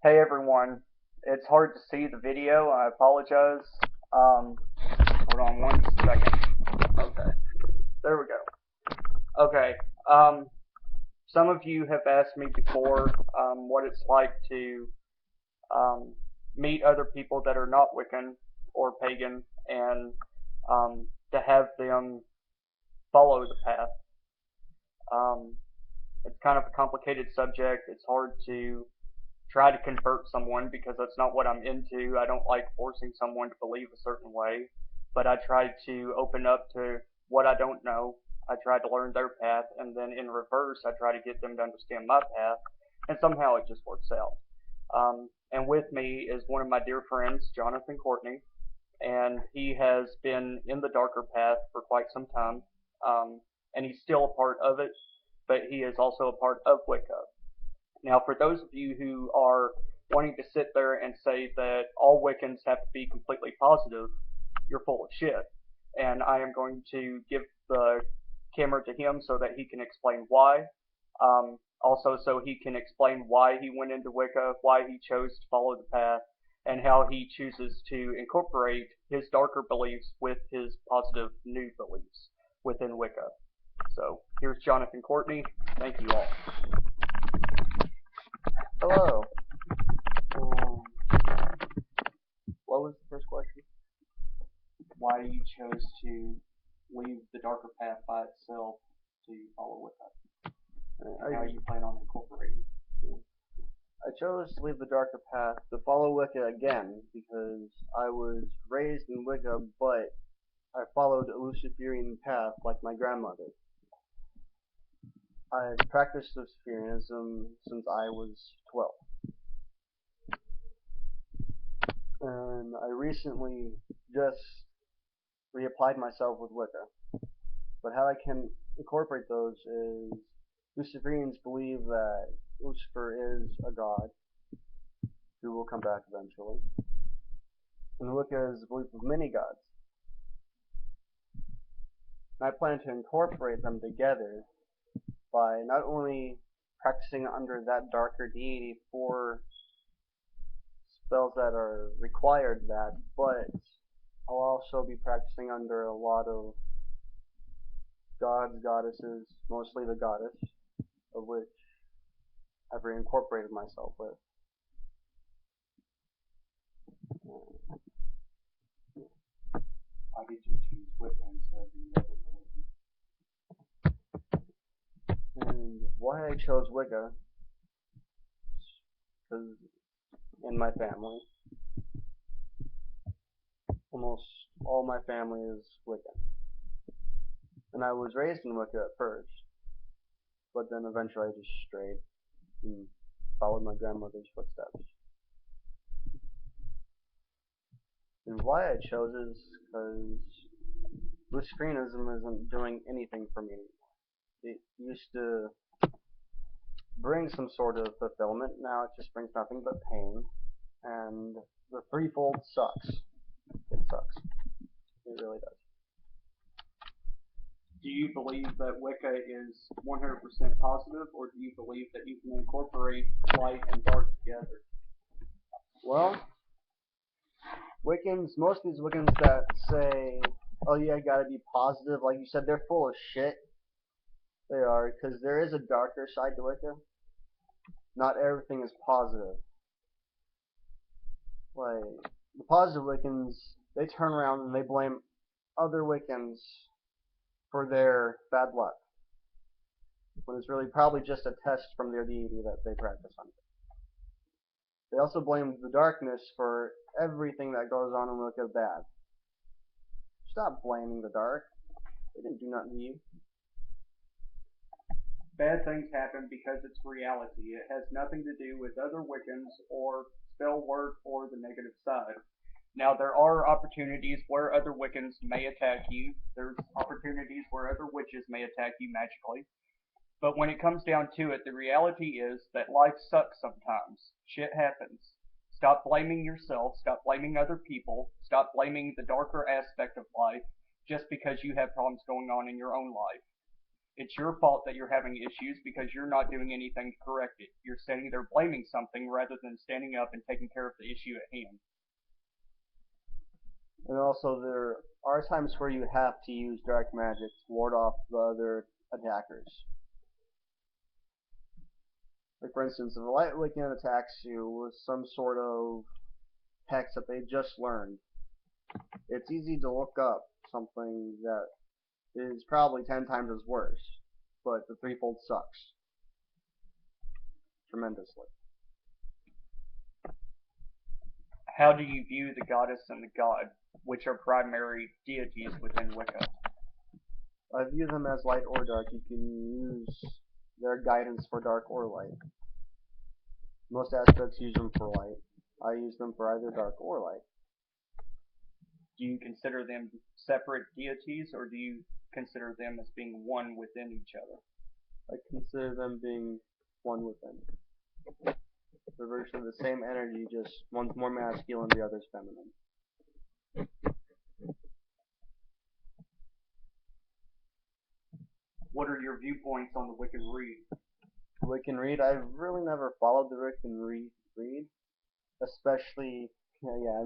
Hey everyone, it's hard to see the video. I apologize. Hold on one second. Okay, there we go. Okay, um, some of you have asked me before what it's like to um, meet other people that are not Wiccan or pagan and to have them follow the path. Um, it's kind of a complicated subject. It's hard to try to convert someone because that's not what I'm into. I don't like forcing someone to believe a certain way, but I try to open up to what I don't know. I try to learn their path, and then in reverse, I try to get them to understand my path, and somehow it just works out. And with me is one of my dear friends, Jonathan Kourtney, and he has been in the darker path for quite some time, and he's still a part of it, but he is also a part of Wicca. Now, for those of you who are wanting to sit there and say that all Wiccans have to be completely positive, you're full of shit. And I am going to give the camera to him so that he can explain why. Also, so he can explain why he went into Wicca, why he chose to follow the path, and how he chooses to incorporate his darker beliefs with his positive new beliefs within Wicca. So, here's Jonathan Kourtney. Thank you all. Hello. Um, what was the first question? Why you chose to leave the darker path by itself to follow Wicca, and how you plan on incorporating. I chose to leave the darker path to follow Wicca again because I was raised in Wicca, but I followed a Luciferian path like my grandmother. I've practiced Luciferianism since I was 12. And I recently just reapplied myself with Wicca. But how I can incorporate those is Luciferians believe that Lucifer is a god who will come back eventually. And Wicca is the belief of many gods. And I plan to incorporate them together by not only practicing under that darker deity for spells that are required that, but I'll also be practicing under a lot of gods, goddesses, mostly the goddess, of which I've reincorporated myself with. Why did you choose Wicca instead of the other religion? And why I chose Wicca, because in my family, almost all my family is Wiccan. And I was raised in Wicca at first, but then eventually I just strayed and followed my grandmother's footsteps. And why I chose is because Luciferianism isn't doing anything for me anymore. It used to bring some sort of fulfillment, now it just brings nothing but pain, and the threefold sucks. It sucks. It really does. Do you believe that Wicca is 100% positive, or do you believe that you can incorporate light and dark together? Well, Wiccans, most of these Wiccans that say, oh yeah, I gotta be positive, like you said, they're full of shit. They are, because there is a darker side to Wicca. Not everything is positive. Like, the positive Wiccans, they turn around and they blame other Wiccans for their bad luck, when it's really probably just a test from their deity that they practice under. They also blame the darkness for everything that goes on in Wicca bad. Stop blaming the dark. They didn't do nothing to you. Bad things happen because it's reality. It has nothing to do with other Wiccans or spell work or the negative side. Now, there are opportunities where other Wiccans may attack you. There's opportunities where other witches may attack you magically. But when it comes down to it, the reality is that life sucks sometimes. Shit happens. Stop blaming yourself. Stop blaming other people. Stop blaming the darker aspect of life just because you have problems going on in your own life. It's your fault that you're having issues because you're not doing anything to correct it. You're standing there blaming something rather than standing up and taking care of the issue at hand. And also, there are times where you have to use dark magic to ward off the other attackers. Like, for instance, if a light wiccan attacks you with some sort of hex that they just learned, it's easy to look up something that is probably 10 times as worse, but the threefold sucks tremendously. How do you view the goddess and the god, which are primary deities within Wicca? I view them as light or dark. You can use their guidance for dark or light. Most aspects use them for light. I use them for either dark or light. Do you consider them separate deities, or do you consider them as being one within each other? I consider them being one within. They're virtually the same energy, just one's more masculine, the other's feminine. What are your viewpoints on the Wiccan Reed? Wiccan Reed, I've really never followed the Wiccan Reed, especially, yeah,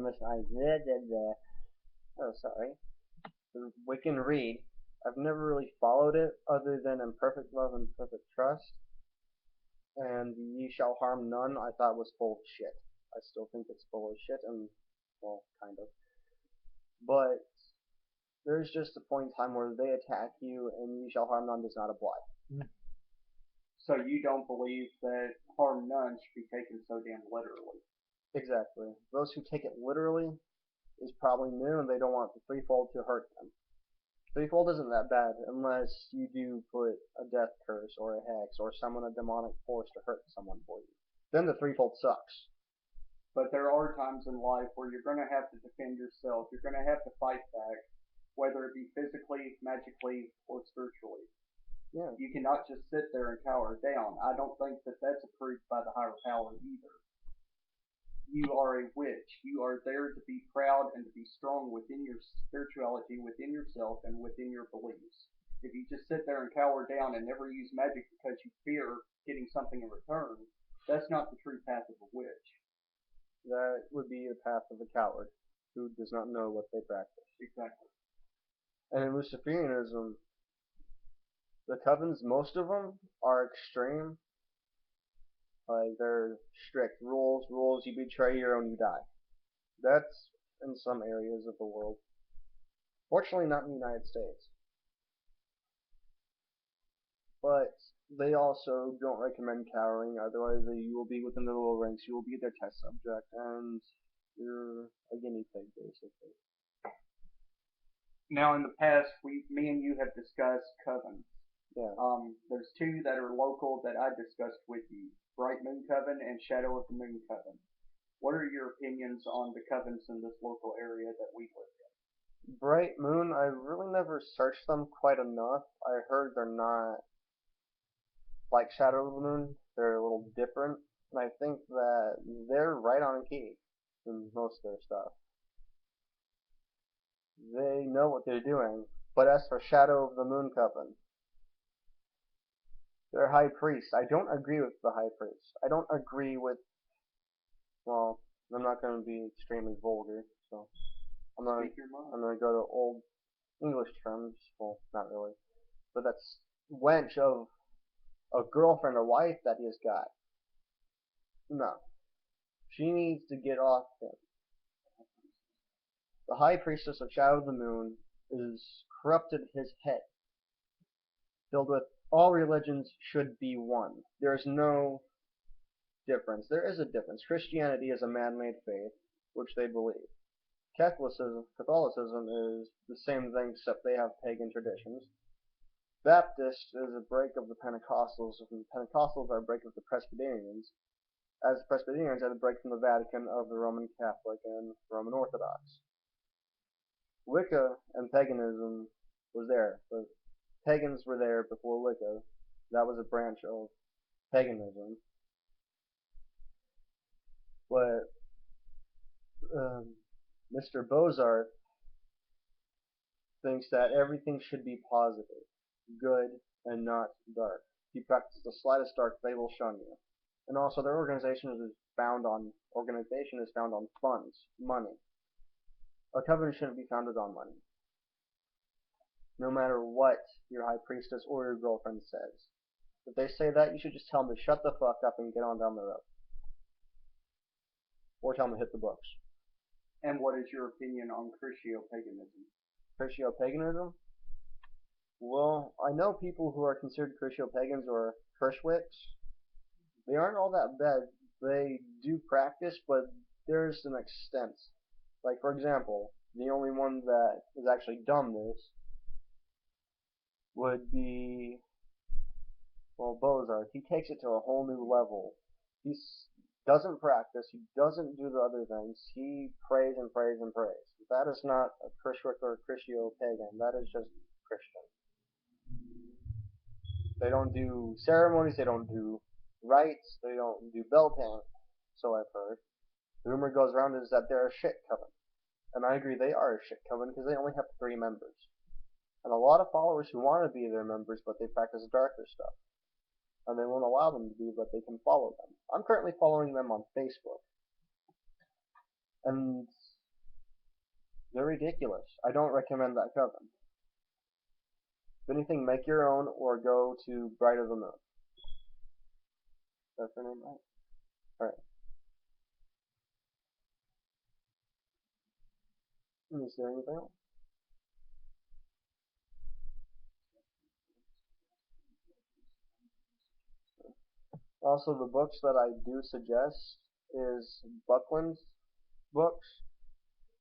oh, sorry. The Wiccan Reed, I've never really followed it other than in Perfect Love and Perfect Trust. And Ye Shall Harm None, I thought was full of shit. I still think it's full of shit, and, well, kind of. But there's just a point in time where they attack you, and Ye Shall Harm None does not apply. So you don't believe that harm none should be taken so damn literally? Exactly. Those who take it literally is probably new, and they don't want the threefold to hurt them. Threefold isn't that bad unless you do put a death curse or a hex or summon a demonic force to hurt someone for you. Then the threefold sucks. But there are times in life where you're going to have to defend yourself. You're going to have to fight back, whether it be physically, magically, or spiritually. Yeah. You cannot just sit there and cower down. I don't think that that's approved by the higher power either. You are a witch. You are there to be proud and to be strong within your spirituality, within yourself, and within your beliefs. If you just sit there and cower down and never use magic because you fear getting something in return, that's not the true path of a witch. That would be the path of a coward who does not know what they practice. Exactly. And in Luciferianism, the covens, most of them, are extreme. Like, they're strict rules, you betray your own, you die. That's in some areas of the world. Fortunately, not in the United States. But they also don't recommend cowering, otherwise you will be within the little ranks, you will be their test subject, and you're a guinea pig, basically. Now, in the past, me and you have discussed covens. Yeah. There's two that are local that I discussed with you: Bright Moon Coven and Shadow of the Moon Coven. What are your opinions on the covens in this local area that we live in? Bright Moon, I really never searched them quite enough. I heard they're not like Shadow of the Moon. They're a little different, and I think that they're right on key in most of their stuff. They know what they're doing. But as for Shadow of the Moon Coven, their high priest, I don't agree with the high priest. I don't agree with, well, I'm not going to be extremely vulgar, so I'm going to go to old English terms. Well, not really. But that's wench of a girlfriend or wife that he has got. No. She needs to get off him. The high priestess of Shadow of the Moon is corrupted his head, filled with all religions should be one. There's no difference. There is a difference. Christianity is a man-made faith, which they believe. Catholicism is the same thing, except they have pagan traditions. Baptist is a break of the Pentecostals, and the Pentecostals are a break of the Presbyterians, as the Presbyterians are the break from the Vatican of the Roman Catholic and Roman Orthodox. Wicca and paganism was there, but pagans were there before Wicca. That was a branch of paganism. But Mr. Bozarth thinks that everything should be positive, good, and not dark. If you practice the slightest dark, they will shun you. And also, their organization is found on funds, money. A coven shouldn't be founded on money, no matter what your high priestess or your girlfriend says. If they say that, you should just tell them to shut the fuck up and get on down the road. Or tell them to hit the books. And what is your opinion on Christio-paganism? Christio-paganism? Well, I know people who are considered Christio-pagans or Chriswicks. They aren't all that bad. They do practice, but there's an extent. Like, for example, the only one that has actually done this would be, well, Bozarth. He takes it to a whole new level. He doesn't practice. He doesn't do the other things. He prays and prays and prays. That is not a Chriswick or a Christio-pagan. That is just Christian. They don't do ceremonies. They don't do rites. They don't do bell tang. So I've heard. The rumor goes around is that they're a shit coven. And I agree, they are a shit coven because they only have 3 members. And a lot of followers who want to be their members, but they practice darker stuff. And they won't allow them to be, but they can follow them. I'm currently following them on Facebook. And they're ridiculous. I don't recommend that coven. If anything, make your own or go to Bright of the Moon. That's her name, right? Alright. Is there anything else? Also, the books that I do suggest is Buckland's books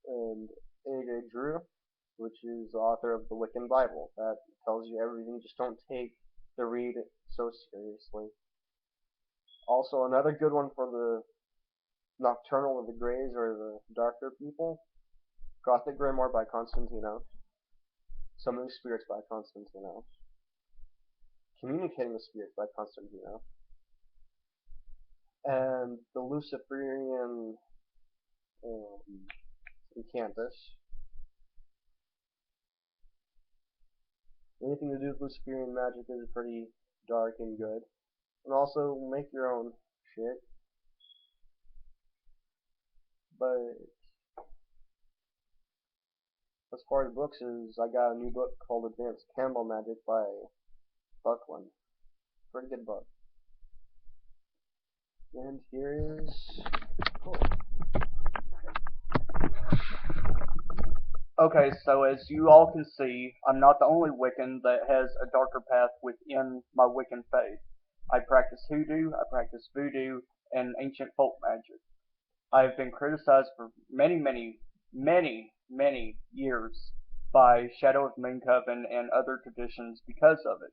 and A.J. Drew, which is the author of the Wiccan Bible. That tells you everything. Just don't take the read so seriously. Also, another good one for the Nocturnal of the Greys or the darker people, Gothic Grimoire by Constantinos, Summoning Spirits by Constantinos, Communicating with Spirits by Constantinos, and the Luciferian Incantus. Anything to do with Luciferian magic is pretty dark and good. And also, make your own shit. But as far as books is, I got a new book called Advanced Candle Magic by Buckland. Pretty good book. And here is cool. Okay, so as you all can see, I'm not the only Wiccan that has a darker path within my Wiccan faith. I practice hoodoo, I practice voodoo, and ancient folk magic. I have been criticized for many years by Shadow of Moon Coven and other traditions because of it.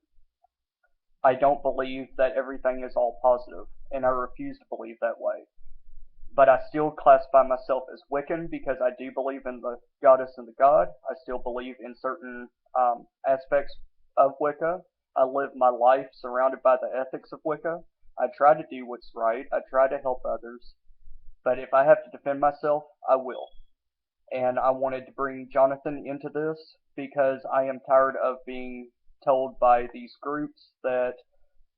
I don't believe that everything is all positive, and I refuse to believe that way. But I still classify myself as Wiccan because I do believe in the goddess and the god. I still believe in certain aspects of Wicca. I live my life surrounded by the ethics of Wicca. I try to do what's right. I try to help others. But if I have to defend myself, I will. And I wanted to bring Jonathan into this because I am tired of being told by these groups that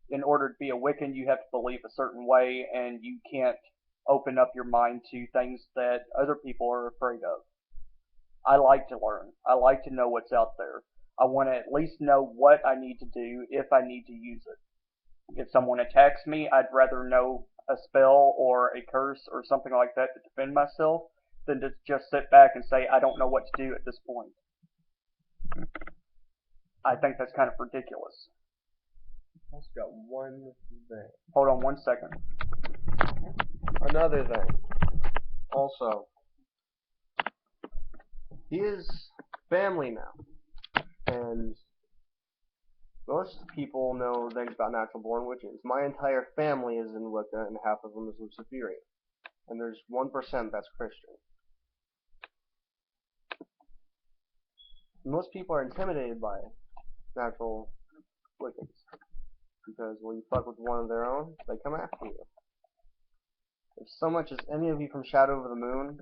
in order to be a Wiccan, you have to believe a certain way and you can't open up your mind to things that other people are afraid of. I like to learn. I like to know what's out there. I want to at least know what I need to do if I need to use it. If someone attacks me, I'd rather know a spell or a curse or something like that to defend myself than to just sit back and say I don't know what to do at this point. I think that's kind of ridiculous. I just got one thing. Hold on 1 second. Another thing. Also, he is family now. And most people know things about natural born witches. My entire family is in Wicca and half of them is Luciferian. And there's 1% that's Christian. Most people are intimidated by natural Wiccans. Because when you fuck with one of their own, they come after you. If so much as any of you from Shadow of the Moon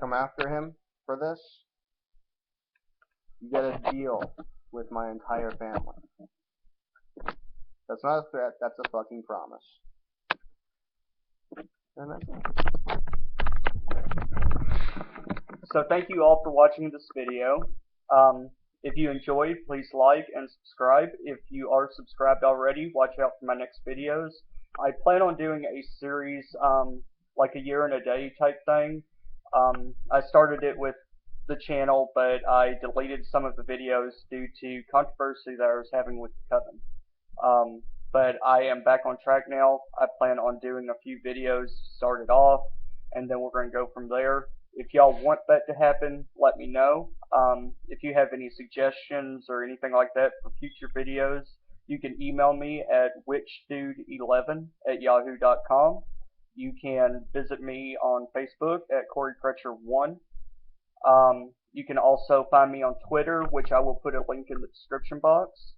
come after him for this, you get a deal with my entire family. That's not a threat, that's a fucking promise. And that's it. So thank you all for watching this video. If you enjoyed, please like and subscribe. If you are subscribed already, watch out for my next videos. I plan on doing a series, like a year and a day type thing. I started it with the channel, but I deleted some of the videos due to controversy that I was having with the coven. But I am back on track now. I plan on doing a few videos to start it off, and then we're going to go from there. If y'all want that to happen, let me know. If you have any suggestions or anything like that for future videos, you can email me at witchdude11@yahoo.com. You can visit me on Facebook at Kourtney1. You can also find me on Twitter, which I will put a link in the description box.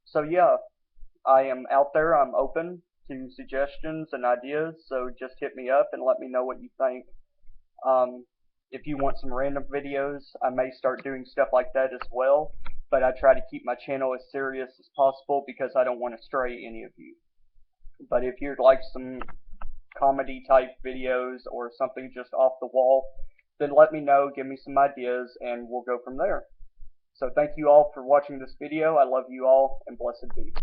So yeah, I am out there. I'm open to suggestions and ideas, so just hit me up and let me know what you think. If you want some random videos, I may start doing stuff like that as well, but I try to keep my channel as serious as possible because I don't want to stray any of you. But if you'd like some comedy type videos or something just off the wall, then let me know, give me some ideas, and we'll go from there. So thank you all for watching this video. I love you all, and blessed be.